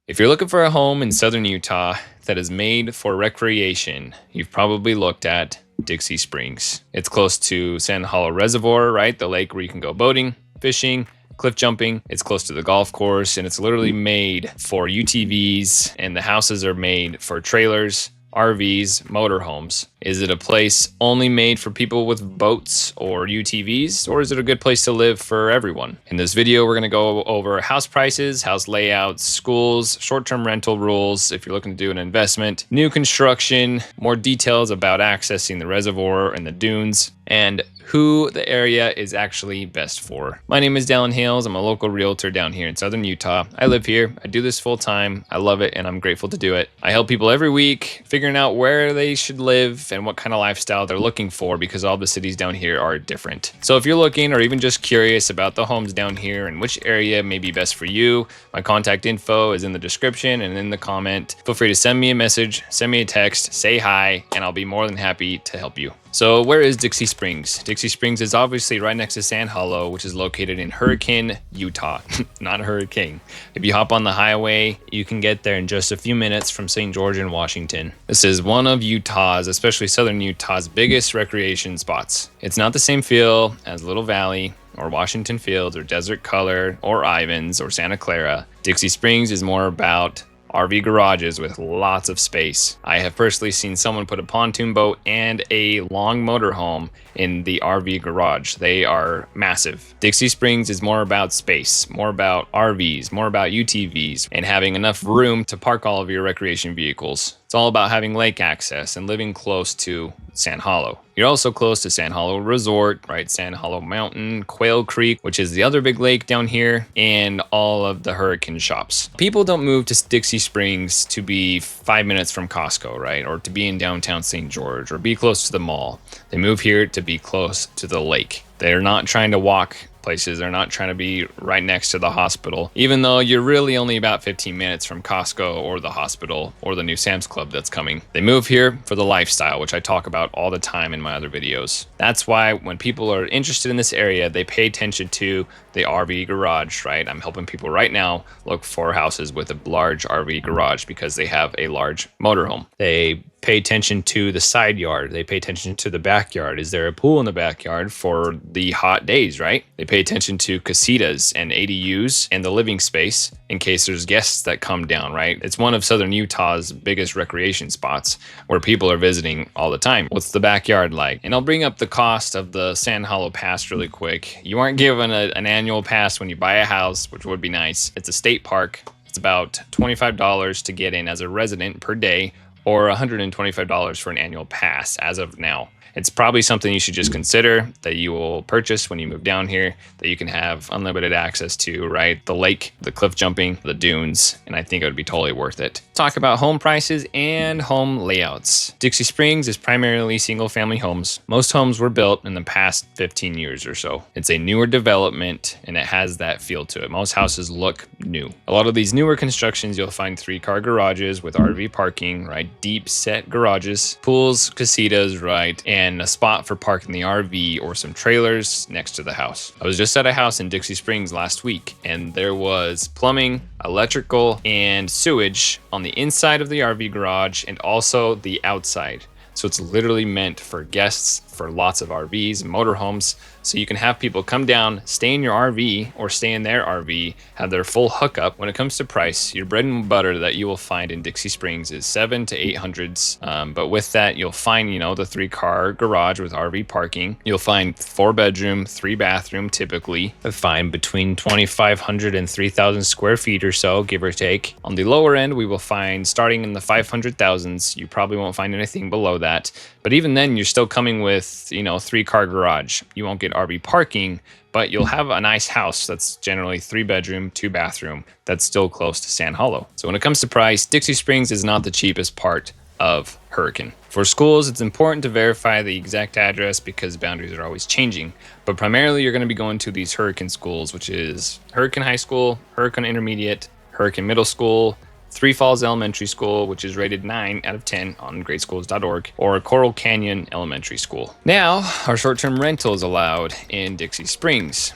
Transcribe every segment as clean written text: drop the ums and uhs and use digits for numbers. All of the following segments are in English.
If you're looking for a home in southern Utah that is made for recreation, you've probably looked at Dixie Springs. It's close to Sand Hollow Reservoir, right? The lake where you can go boating, fishing, cliff jumping. It's close to the golf course, and it's literally made for UTVs, and the houses are made for trailers, RVs, motorhomes. Is it a place only made for people with boats or UTVs, or is it a good place to live for everyone? In this video, we're going to go over house prices, house layouts, schools, short-term rental rules if you're looking to do an investment, new construction, more details about accessing the reservoir and the dunes, and who the area is actually best for. My name is Dallin Hales. I'm a local realtor down here in southern Utah. I live here. I do this full time. I love it, and I'm grateful to do it. I help people every week figuring out where they should live and what kind of lifestyle they're looking for, because all the cities down here are different. So if you're looking or even just curious about the homes down here and which area may be best for you, my contact info is in the description and in the comment. Feel free to send me a message, send me a text, say hi, and I'll be more than happy to help you. So where is Dixie Springs? Dixie Springs is obviously right next to Sand Hollow, which is located in Hurricane, Utah, not Hurricane. If you hop on the highway, you can get there in just a few minutes from St. George in Washington. This is one of Utah's, especially southern Utah's, biggest recreation spots. It's not the same feel as Little Valley or Washington Fields or Desert Color or Ivins or Santa Clara. Dixie Springs is more about RV garages with lots of space. I have personally seen someone put a pontoon boat and a long motorhome in the RV garage. They are massive. Dixie Springs is more about space, more about RVs, more about UTVs, and having enough room to park all of your recreation vehicles. It's all about having lake access and living close to Sand Hollow. You're also close to Sand Hollow Resort, right? Sand Hollow Mountain, Quail Creek, which is the other big lake down here, and all of the Hurricane shops. People don't move to Dixie Springs to be 5 minutes from Costco, right? Or to be in downtown St. George or be close to the mall. They move here to be close to the lake. They're not trying to walk places. They're not trying to be right next to the hospital, even though you're really only about 15 minutes from Costco or the hospital or the new Sam's Club that's coming. They move here for the lifestyle, which I talk about all the time in my other videos. That's why when people are interested in this area, they pay attention to the RV garage, right? I'm helping people right now look for houses with a large RV garage because they have a large motorhome. They pay attention to the side yard. They pay attention to the backyard. Is there a pool in the backyard for the hot days, right? They pay attention to casitas and ADUs and the living space in case there's guests that come down, right? It's one of southern Utah's biggest recreation spots where people are visiting all the time. What's the backyard like? And I'll bring up the cost of the Sand Hollow Pass really quick. You aren't given an annual pass when you buy a house, which would be nice. It's a state park. It's about $25 to get in as a resident per day, or $125 for an annual pass as of now. It's probably something you should just consider that you will purchase when you move down here, that you can have unlimited access to, right? The lake, the cliff jumping, the dunes, and I think it would be totally worth it. Talk about home prices and home layouts. Dixie Springs is primarily single family homes. Most homes were built in the past 15 years or so. It's a newer development and it has that feel to it. Most houses look new. A lot of these newer constructions, you'll find 3-car garages with RV parking, right? Deep set garages, pools, casitas, right? And a spot for parking the RV or some trailers next to the house. I was just at a house in Dixie Springs last week, and there was plumbing, electrical, and sewage on the inside of the RV garage and also the outside. So it's literally meant for guests, for lots of RVs and motorhomes. So you can have people come down, stay in your RV or stay in their RV, have their full hookup. When it comes to price, your bread and butter that you will find in Dixie Springs is $700 to $800. But with that, you'll find, the 3-car garage with RV parking. You'll find 4-bedroom, 3-bathroom typically. You'll find between 2,500 and 3,000 square feet or so, give or take. On the lower end, we will find starting in the 500,000s. You probably won't find anything below that. But even then, you're still coming with, 3-car garage. You won't get RV parking, but you'll have a nice house that's generally 3-bedroom, 2-bathroom that's still close to Sand Hollow. So when it comes to price, Dixie Springs is not the cheapest part of Hurricane. For schools, it's important to verify the exact address because boundaries are always changing. But primarily, you're going to be going to these Hurricane schools, which is Hurricane High School, Hurricane Intermediate, Hurricane Middle School, Three Falls Elementary School, which is rated 9 out of 10 on greatschools.org, or Coral Canyon Elementary School. Now, our short-term rental is allowed in Dixie Springs.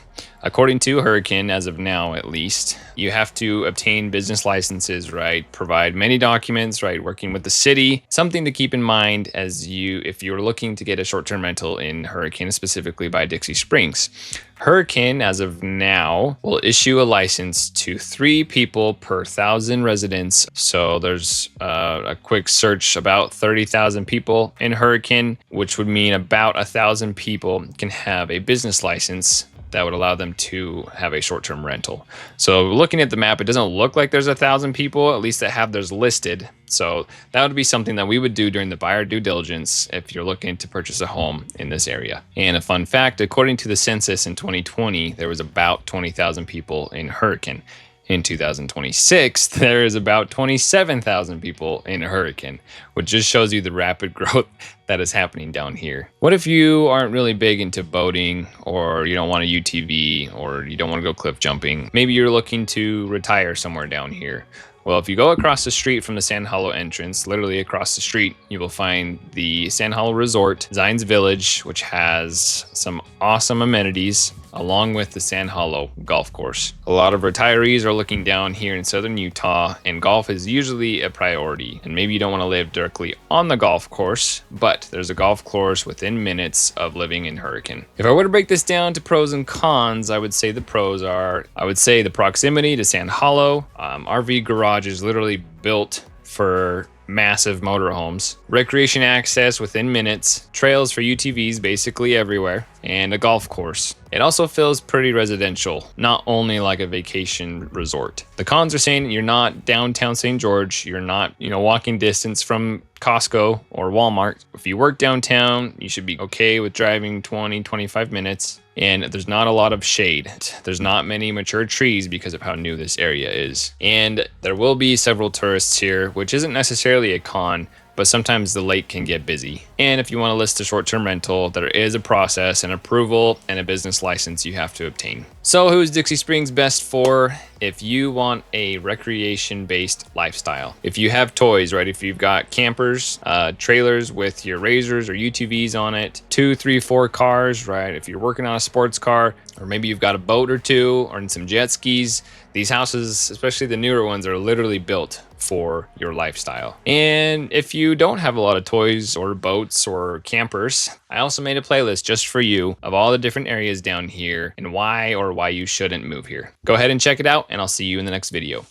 According to Hurricane, as of now at least, you have to obtain business licenses, right? Provide many documents, right? Working with the city. Something to keep in mind if you're looking to get a short-term rental in Hurricane, specifically by Dixie Springs. Hurricane, as of now, will issue a license to 3 people per 1,000 residents. So there's a quick search, about 30,000 people in Hurricane, which would mean about 1,000 people can have a business license that would allow them to have a short-term rental. So looking at the map, it doesn't look like there's 1,000 people, at least that have theirs listed. So that would be something that we would do during the buyer due diligence if you're looking to purchase a home in this area. And a fun fact, according to the census in 2020, there was about 20,000 people in Hurricane. In 2026, there is about 27,000 people in Hurricane, which just shows you the rapid growth that is happening down here. What if you aren't really big into boating, or you don't want a UTV, or you don't want to go cliff jumping? Maybe you're looking to retire somewhere down here. Well, if you go across the street from the Sand Hollow entrance, literally across the street, you will find the Sand Hollow Resort, Zion's Village, which has some awesome amenities, along with the Sand Hollow golf course. A lot of retirees are looking down here in southern Utah, and golf is usually a priority. And maybe you don't want to live directly on the golf course, but there's a golf course within minutes of living in Hurricane. If I were to break this down to pros and cons, I would say the pros are, the proximity to Sand Hollow. RV garage is literally built for massive motorhomes, recreation access within minutes, trails for UTVs basically everywhere, and a golf course. It also feels pretty residential, not only like a vacation resort. The cons are saying you're not downtown St. George, you're not, walking distance from Costco or Walmart. If you work downtown, you should be okay with driving 20-25 minutes. And there's not a lot of shade. There's not many mature trees because of how new this area is. And there will be several tourists here, which isn't necessarily a con, but sometimes the lake can get busy. And if you want to list a short-term rental, there is a process, an approval, and a business license you have to obtain. So who's Dixie Springs best for? If you want a recreation-based lifestyle. If you have toys, right? If you've got campers, trailers with your razors or UTVs on it, 2, 3, 4 cars, right? If you're working on a sports car, or maybe you've got a boat or 2 or some jet skis, these houses, especially the newer ones, are literally built for your lifestyle. And if you don't have a lot of toys or boats or campers, I also made a playlist just for you of all the different areas down here and why you shouldn't move here. Go ahead and check it out, and I'll see you in the next video.